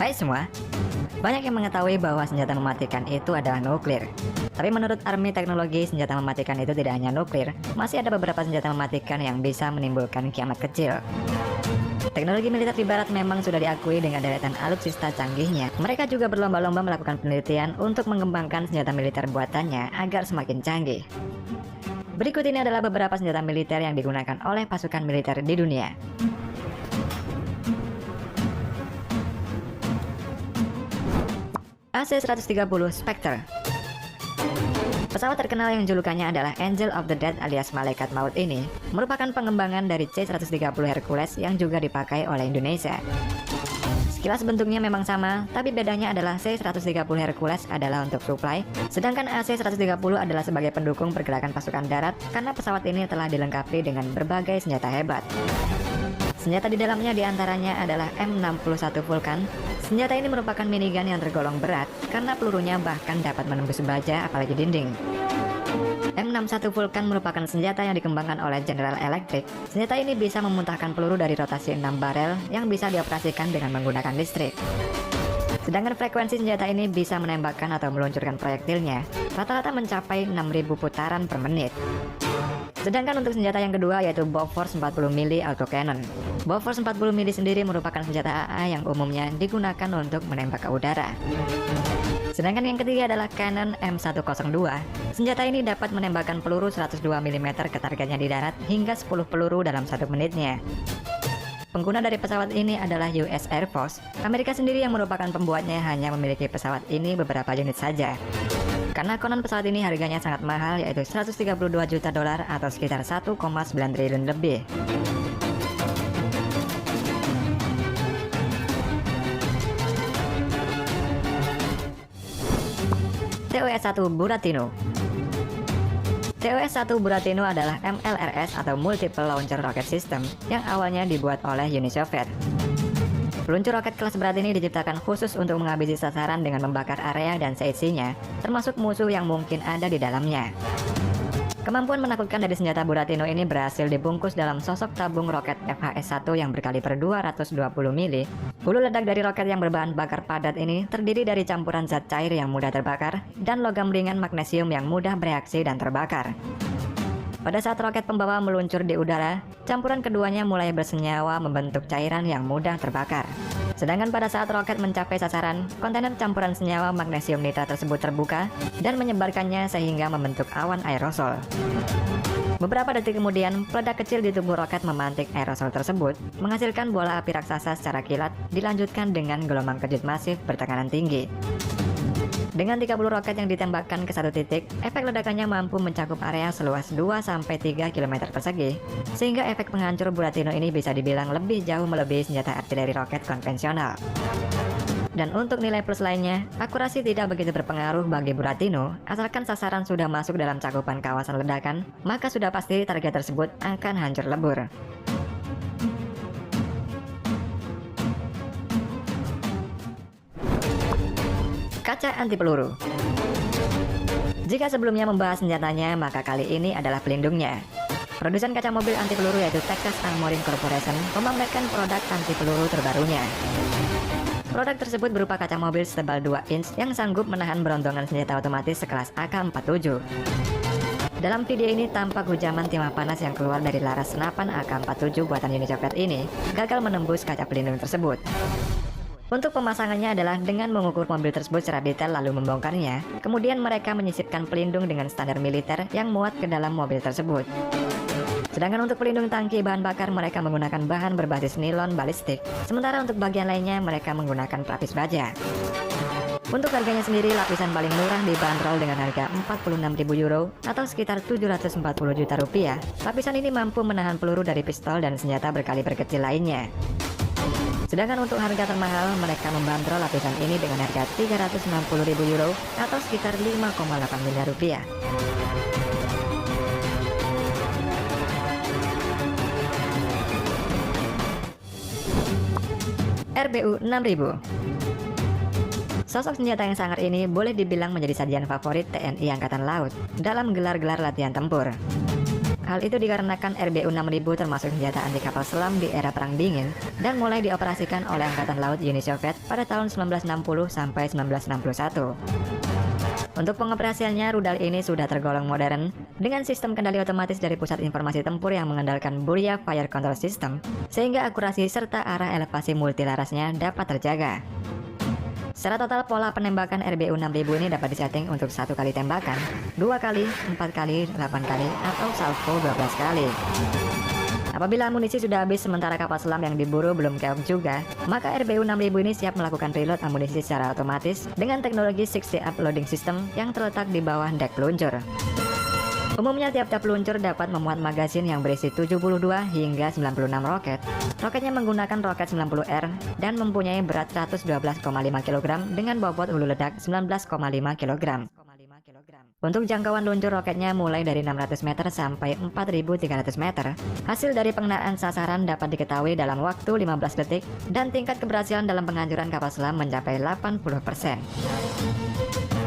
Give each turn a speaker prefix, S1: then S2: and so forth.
S1: Hai semua, banyak yang mengetahui bahwa senjata mematikan itu adalah nuklir. Tapi menurut Army Teknologi, senjata mematikan itu tidak hanya nuklir, masih ada beberapa senjata mematikan yang bisa menimbulkan kiamat kecil. Teknologi militer di barat memang sudah diakui dengan deretan alutsista canggihnya. Mereka juga berlomba-lomba melakukan penelitian untuk mengembangkan senjata militer buatannya agar semakin canggih. Berikut ini adalah beberapa senjata militer yang digunakan oleh pasukan militer di dunia. AC-130 Spectre. Pesawat terkenal yang julukannya adalah Angel of the Dead alias Malaikat Maut ini merupakan pengembangan dari C-130 Hercules yang juga dipakai oleh Indonesia. Sekilas bentuknya memang sama, tapi bedanya adalah C-130 Hercules adalah untuk supply, sedangkan AC-130 adalah sebagai pendukung pergerakan pasukan darat karena pesawat ini telah dilengkapi dengan berbagai senjata hebat. Senjata di dalamnya diantaranya adalah M61 Vulcan. Senjata ini merupakan minigun yang tergolong berat karena pelurunya bahkan dapat menembus baja apalagi dinding. M61 Vulcan merupakan senjata yang dikembangkan oleh General Electric. Senjata ini bisa memuntahkan peluru dari rotasi 6 barel yang bisa dioperasikan dengan menggunakan listrik. Sedangkan frekuensi senjata ini bisa menembakkan atau meluncurkan proyektilnya rata-rata mencapai 6.000 putaran per menit. Sedangkan untuk senjata yang kedua yaitu Bofors 40 mili Autocannon. Bofors 40 mili sendiri merupakan senjata AA yang umumnya digunakan untuk menembak ke udara. Sedangkan yang ketiga adalah Cannon M102. Senjata ini dapat menembakkan peluru 102 mm ke targetnya di darat hingga 10 peluru dalam 1 menitnya. Pengguna dari pesawat ini adalah US Air Force. Amerika sendiri yang merupakan pembuatnya hanya memiliki pesawat ini beberapa unit saja. Karena konon pesawat ini harganya sangat mahal yaitu 132 juta dolar atau sekitar 1,9 triliun lebih. TOS-1 Buratino. TOS-1 Buratino adalah MLRS atau Multiple Launcher Rocket System yang awalnya dibuat oleh Uni Soviet. Peluncur roket kelas berat ini diciptakan khusus untuk menghabisi sasaran dengan membakar area dan seisinya, termasuk musuh yang mungkin ada di dalamnya. Kemampuan menakutkan dari senjata Buratino ini berhasil dibungkus dalam sosok tabung roket FHS-1 yang berkaliber 220 mili. Hulu ledak dari roket yang berbahan bakar padat ini terdiri dari campuran zat cair yang mudah terbakar dan logam ringan magnesium yang mudah bereaksi dan terbakar. Pada saat roket pembawa meluncur di udara, campuran keduanya mulai bersenyawa membentuk cairan yang mudah terbakar. Sedangkan pada saat roket mencapai sasaran, kontainer campuran senyawa magnesium nitrat tersebut terbuka dan menyebarkannya sehingga membentuk awan aerosol. Beberapa detik kemudian, peledak kecil di tubuh roket memantik aerosol tersebut, menghasilkan bola api raksasa secara kilat, dilanjutkan dengan gelombang kejut masif bertekanan tinggi. Dengan 30 roket yang ditembakkan ke satu titik, efek ledakannya mampu mencakup area seluas 2-3 km persegi, sehingga efek penghancur Buratino ini bisa dibilang lebih jauh melebihi senjata artileri roket konvensional. Dan untuk nilai plus lainnya, akurasi tidak begitu berpengaruh bagi Buratino, asalkan sasaran sudah masuk dalam cakupan kawasan ledakan, maka sudah pasti target tersebut akan hancur lebur. Kaca anti peluru. Jika sebelumnya membahas senjatanya, maka kali ini adalah pelindungnya. Produsen kaca mobil anti peluru yaitu Texas Armoring Corporation memamerkan produk anti peluru terbarunya. Produk tersebut berupa kaca mobil setebal 2 inch yang sanggup menahan berontongan senjata otomatis sekelas AK-47. Dalam video ini tampak hujaman timah panas yang keluar dari laras senapan AK-47 buatan Uni Soviet ini gagal menembus kaca pelindung tersebut. Untuk pemasangannya adalah dengan mengukur mobil tersebut secara detail lalu membongkarnya. Kemudian mereka menyisipkan pelindung dengan standar militer yang muat ke dalam mobil tersebut. Sedangkan untuk pelindung tangki bahan bakar mereka menggunakan bahan berbasis nilon balistik. Sementara untuk bagian lainnya mereka menggunakan pelapis baja. Untuk harganya sendiri, lapisan paling murah dibanderol dengan harga 46.000 euro atau sekitar 740 juta rupiah. Lapisan ini mampu menahan peluru dari pistol dan senjata berkaliber kecil lainnya. Sedangkan untuk harga termahal, mereka membandrol lapisan ini dengan harga 360.000 euro atau sekitar 5,8 miliar rupiah. RBU 6000. Sosok senjata yang sangar ini boleh dibilang menjadi sajian favorit TNI Angkatan Laut dalam gelar-gelar latihan tempur. Hal itu dikarenakan RBU-6000 termasuk senjata anti kapal selam di era Perang Dingin dan mulai dioperasikan oleh Angkatan Laut Uni Soviet pada tahun 1960 sampai 1961. Untuk pengoperasiannya, rudal ini sudah tergolong modern dengan sistem kendali otomatis dari pusat informasi tempur yang mengandalkan Burya Fire Control System, sehingga akurasi serta arah elevasi multilarasnya dapat terjaga. Secara total, pola penembakan RBU-6000 ini dapat disetting untuk 1 kali tembakan, 2 kali, 4 kali, 8 kali, atau salvo 12 kali. Apabila amunisi sudah habis sementara kapal selam yang diburu belum keok juga, maka RBU-6000 ini siap melakukan reload amunisi secara otomatis dengan teknologi 60 up loading system yang terletak di bawah dek peluncur. Umumnya tiap-tiap peluncur dapat memuat magasin yang berisi 72 hingga 96 roket. Roketnya menggunakan roket 90R dan mempunyai berat 112,5 kg dengan bobot hulu ledak 19,5 kg. Untuk jangkauan luncur roketnya mulai dari 600 meter sampai 4.300 meter. Hasil dari pengenaan sasaran dapat diketahui dalam waktu 15 detik dan tingkat keberhasilan dalam penghancuran kapal selam mencapai 80%.